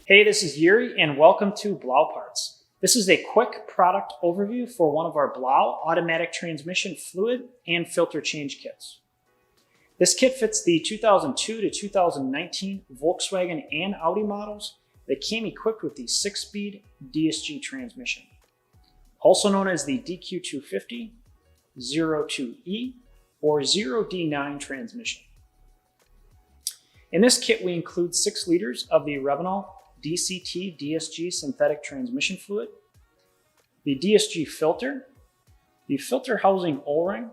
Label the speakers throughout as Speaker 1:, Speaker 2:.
Speaker 1: Hey, this is Yuri and welcome to BLAU Parts. This is a quick product overview for one of our BLAU automatic transmission fluid and filter change kits. This kit fits the 2002 to 2019 Volkswagen and Audi models that came equipped with the 6-speed DSG transmission, also known as the DQ250 02E or 0D9 transmission. In this kit, we include 6 liters of the Revenol DCT DSG synthetic transmission fluid, the DSG filter, the filter housing O-ring,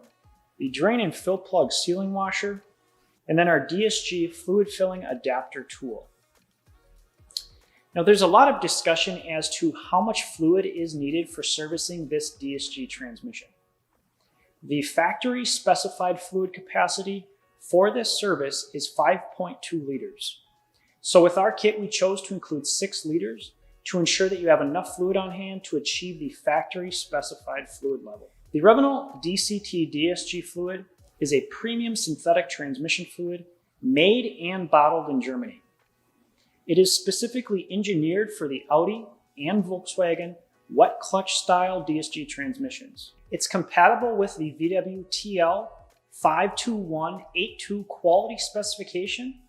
Speaker 1: the drain and fill plug sealing washer, and then our DSG fluid filling adapter tool. Now there's a lot of discussion as to how much fluid is needed for servicing this DSG transmission. The factory specified fluid capacity for this service is 5.2 liters. So with our kit, we chose to include 6 liters to ensure that you have enough fluid on hand to achieve the factory specified fluid level. The Revenol DCT DSG fluid is a premium synthetic transmission fluid made and bottled in Germany. It is specifically engineered for the Audi and Volkswagen wet clutch style DSG transmissions. It's compatible with the VW TL 52182 quality specification,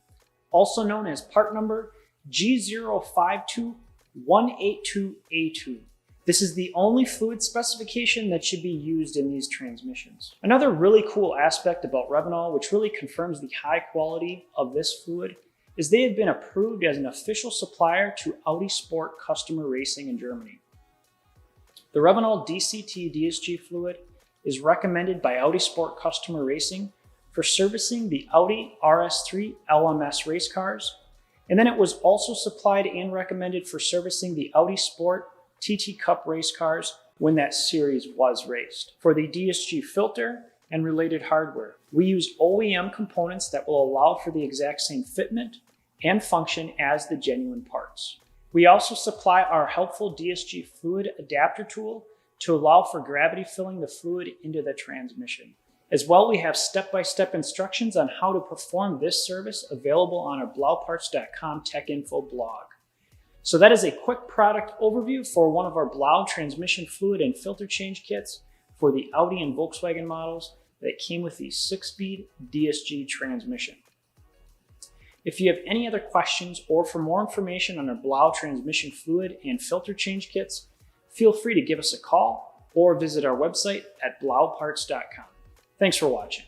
Speaker 1: also known as part number G052182A2. This is the only fluid specification that should be used in these transmissions. Another really cool aspect about Revenol, which really confirms the high quality of this fluid, is they have been approved as an official supplier to Audi Sport customer racing in Germany. The Revenol DCT DSG fluid is recommended by Audi Sport customer racing for servicing the Audi RS3 LMS race cars, and then it was also supplied and recommended for servicing the Audi Sport TT Cup race cars when that series was raced. For the DSG filter and related hardware, we use OEM components that will allow for the exact same fitment and function as the genuine parts. We also supply our helpful DSG fluid adapter tool to allow for gravity filling the fluid into the transmission. As well, we have step-by-step instructions on how to perform this service available on our blauparts.com tech info blog. So that is a quick product overview for one of our BLAU transmission fluid and filter change kits for the Audi and Volkswagen models that came with the 6-speed DSG transmission. If you have any other questions or for more information on our BLAU transmission fluid and filter change kits, feel free to give us a call or visit our website at blauparts.com. Thanks for watching.